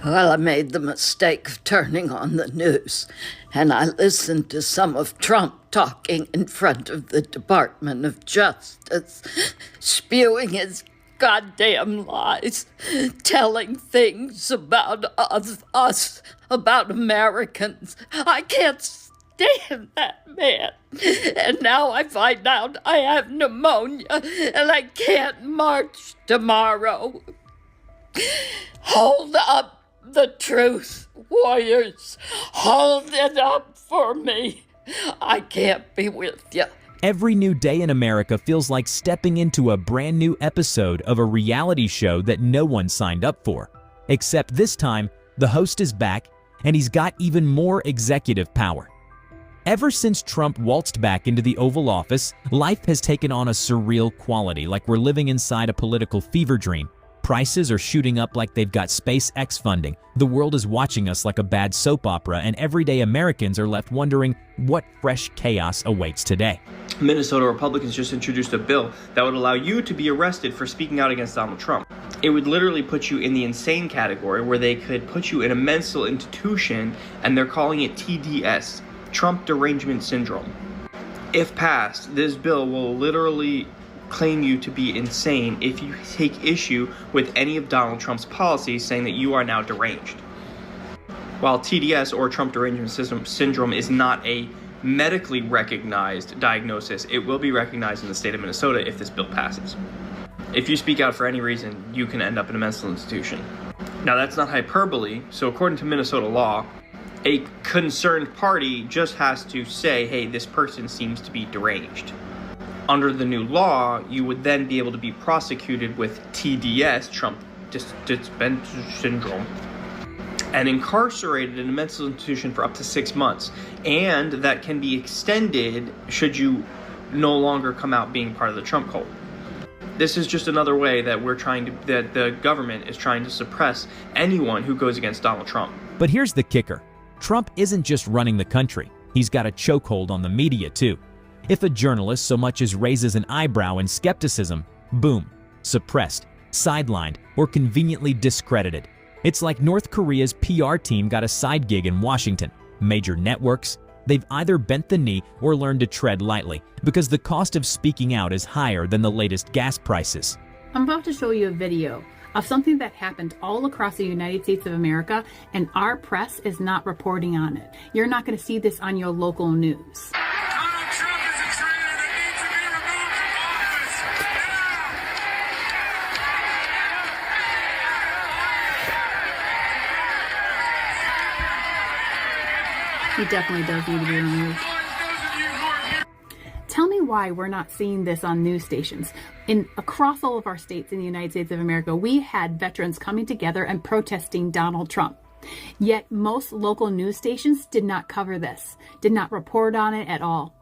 Well, I made the mistake of turning on the news, and I listened to some of Trump talking in front of the Department of Justice, spewing his goddamn lies, telling things about us, about Americans. I can't stand that man. And now I find out I have pneumonia, and I can't march tomorrow. Hold up the truth, warriors. Hold it up for me. I can't be with you. Every new day in America feels like stepping into a brand new episode of a reality show that no one signed up for. Except this time, the host is back, and he's got even more executive power. Ever since Trump waltzed back into the Oval Office, life has taken on a surreal quality, like we're living inside a political fever dream. Prices are shooting up like they've got SpaceX funding. The world is watching us like a bad soap opera, and everyday Americans are left wondering what fresh chaos awaits today. Minnesota Republicans just introduced a bill that would allow you to be arrested for speaking out against Donald Trump. It would literally put you in the insane category, where they could put you in a mental institution, and they're calling it TDS, Trump Derangement Syndrome. If passed, this bill will literally claim you to be insane if you take issue with any of Donald Trump's policies, saying that you are now deranged. While TDS, or Trump Derangement Syndrome, is not a medically recognized diagnosis, it will be recognized in the state of Minnesota if this bill passes. If you speak out for any reason, you can end up in a mental institution. Now, that's not hyperbole, so according to Minnesota law, a concerned party just has to say, hey, this person seems to be deranged. Under the new law, you would then be able to be prosecuted with TDS, Trump Derangement Syndrome, and incarcerated in a mental institution for up to 6 months. And that can be extended should you no longer come out being part of the Trump cult. This is just another way that that the government is trying to suppress anyone who goes against Donald Trump. But here's the kicker. Trump isn't just running the country. He's got a chokehold on the media too. If a journalist so much as raises an eyebrow in skepticism, boom, suppressed, sidelined, or conveniently discredited. It's like North Korea's PR team got a side gig in Washington. Major networks, they've either bent the knee or learned to tread lightly, because the cost of speaking out is higher than the latest gas prices. I'm about to show you a video of something that happened all across the United States of America, and our press is not reporting on it. You're not going to see this on your local news. He definitely does need to be removed. Tell me why we're not seeing this on news stations. Across all of our states in the United States of America, we had veterans coming together and protesting Donald Trump. Yet most local news stations did not cover this, did not report on it at all.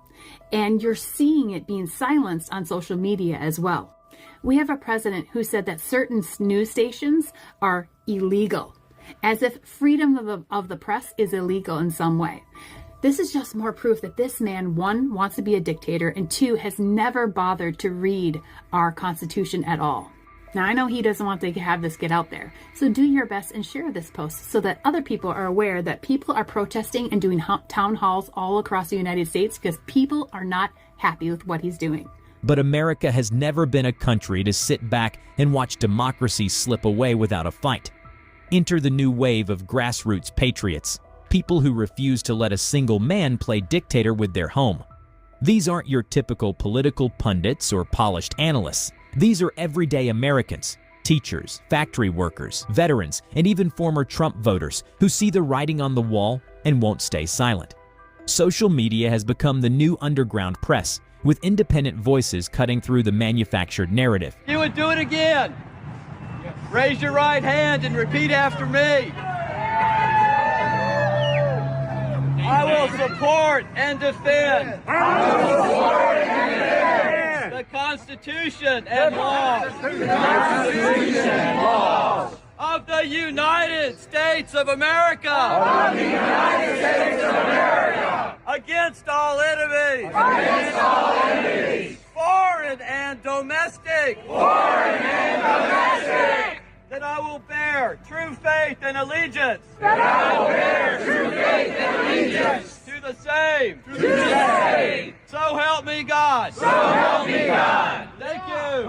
And you're seeing it being silenced on social media as well. We have a president who said that certain news stations are illegal, as if freedom of the press is illegal in some way. This is just more proof that this man, one, wants to be a dictator, and two, has never bothered to read our Constitution at all. Now, I know he doesn't want to have this get out there, so do your best and share this post so that other people are aware that people are protesting and doing town halls all across the United States because people are not happy with what he's doing. But America has never been a country to sit back and watch democracy slip away without a fight. Enter the new wave of grassroots patriots, people who refuse to let a single man play dictator with their home. These aren't your typical political pundits or polished analysts. These are everyday Americans, teachers, factory workers, veterans, and even former Trump voters who see the writing on the wall and won't stay silent. Social media has become the new underground press, with independent voices cutting through the manufactured narrative. You would do it again. Raise your right hand and repeat after me. I will support and defend the Constitution and laws of the United States of America. Against all enemies. Foreign and domestic. that I will bear true faith and allegiance. That I will bear true faith and allegiance. To the same. To the same. So help me God. So help me God. Thank you.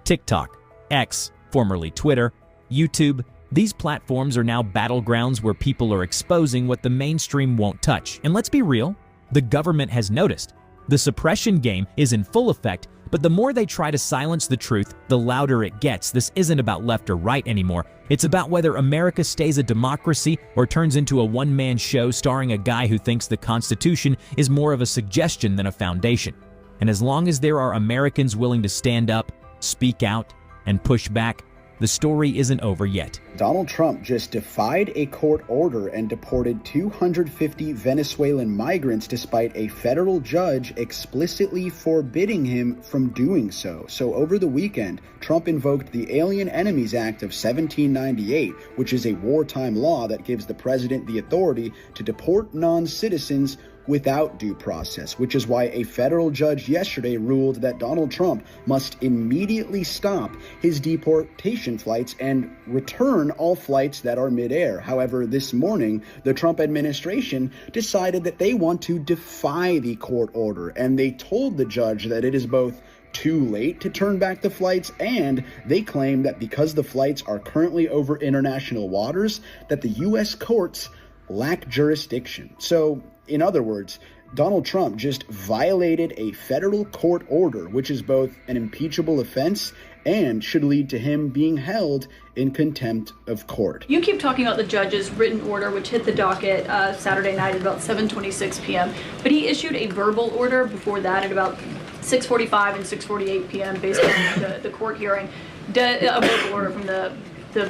TikTok, X, formerly Twitter, YouTube, these platforms are now battlegrounds where people are exposing what the mainstream won't touch. And let's be real, the government has noticed. The suppression game is in full effect, but the more they try to silence the truth, the louder it gets. This isn't about left or right anymore. It's about whether America stays a democracy or turns into a one-man show starring a guy who thinks the Constitution is more of a suggestion than a foundation. And as long as there are Americans willing to stand up, speak out, and push back, the story isn't over yet. Donald Trump just defied a court order and deported 250 Venezuelan migrants despite a federal judge explicitly forbidding him from doing so. So over the weekend, Trump invoked the Alien Enemies Act of 1798, which is a wartime law that gives the president the authority to deport non-citizens without due process, which is why a federal judge yesterday ruled that Donald Trump must immediately stop his deportation flights and return all flights that are midair. However, this morning, the Trump administration decided that they want to defy the court order, and they told the judge that it is both too late to turn back the flights, and they claim that because the flights are currently over international waters, that the U.S. courts lack jurisdiction. So, in other words, Donald Trump just violated a federal court order, which is both an impeachable offense and should lead to him being held in contempt of court. You keep talking about the judge's written order, which hit the docket Saturday night at about 7:26 p.m., but he issued a verbal order before that at about 6:45 and 6:48 p.m. based on the court hearing, a verbal order from the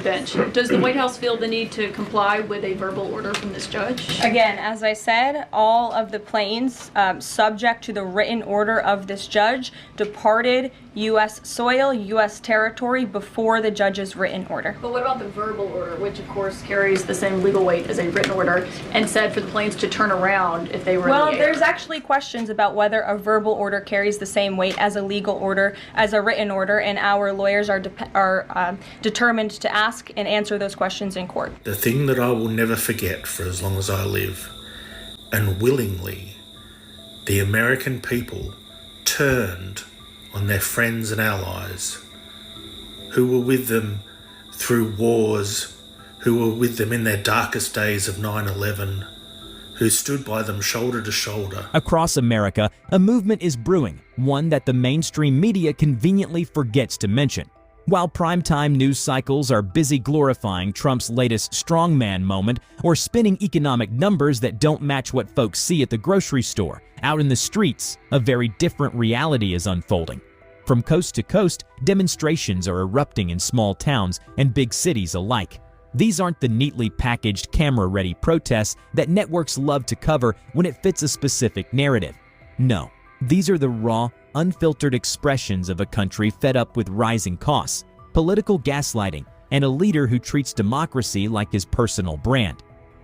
bench. Does the White House feel the need to comply with a verbal order from this judge? Again, as I said, all of the planes subject to the written order of this judge departed U.S. soil, U.S. territory before the judge's written order. But what about the verbal order, which of course carries the same legal weight as a written order, and said for the planes to turn around if they were in the air? There's actually questions about whether a verbal order carries the same weight as a legal order, as a written order, and our lawyers are determined to ask and answer those questions in court. The thing that I will never forget for as long as I live, and willingly, the American people turned on their friends and allies who were with them through wars, who were with them in their darkest days of 9/11, who stood by them shoulder to shoulder. Across America, a movement is brewing, one that the mainstream media conveniently forgets to mention. While primetime news cycles are busy glorifying Trump's latest strongman moment or spinning economic numbers that don't match what folks see at the grocery store, out in the streets, a very different reality is unfolding. From coast to coast, demonstrations are erupting in small towns and big cities alike. These aren't the neatly packaged, camera-ready protests that networks love to cover when it fits a specific narrative. No, these are the raw, unfiltered expressions of a country fed up with rising costs, political gaslighting, and a leader who treats democracy like his personal brand.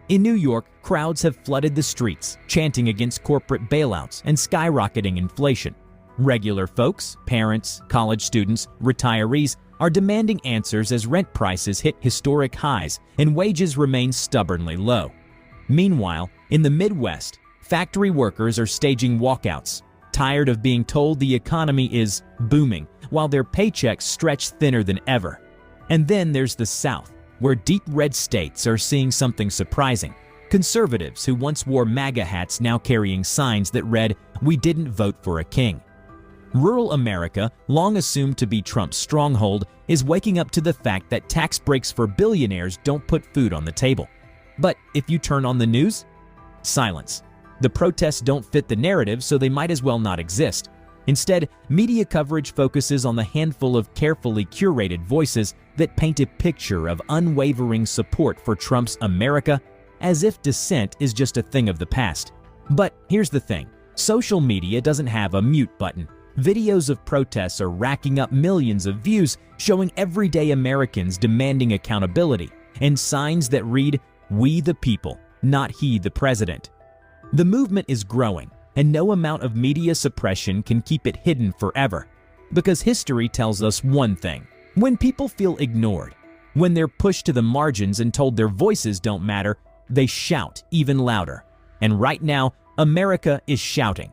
In New York, crowds have flooded the streets, chanting against corporate bailouts and skyrocketing inflation. Regular folks, parents, college students, retirees are demanding answers as rent prices hit historic highs and wages remain stubbornly low. Meanwhile, in the Midwest, factory workers are staging walkouts, tired of being told the economy is booming while their paychecks stretch thinner than ever. And then there's the South, where deep red states are seeing something surprising. Conservatives who once wore MAGA hats now carrying signs that read, "We didn't vote for a king." Rural America, long assumed to be Trump's stronghold, is waking up to the fact that tax breaks for billionaires don't put food on the table. But if you turn on the news, silence. The protests don't fit the narrative, so they might as well not exist. Instead, media coverage focuses on the handful of carefully curated voices that paint a picture of unwavering support for Trump's America, as if dissent is just a thing of the past. But here's the thing, social media doesn't have a mute button. Videos of protests are racking up millions of views, showing everyday Americans demanding accountability, and signs that read, "We the people, not he the president." The movement is growing, and no amount of media suppression can keep it hidden forever. Because history tells us one thing: when people feel ignored, when they're pushed to the margins and told their voices don't matter, they shout even louder. And right now, America is shouting.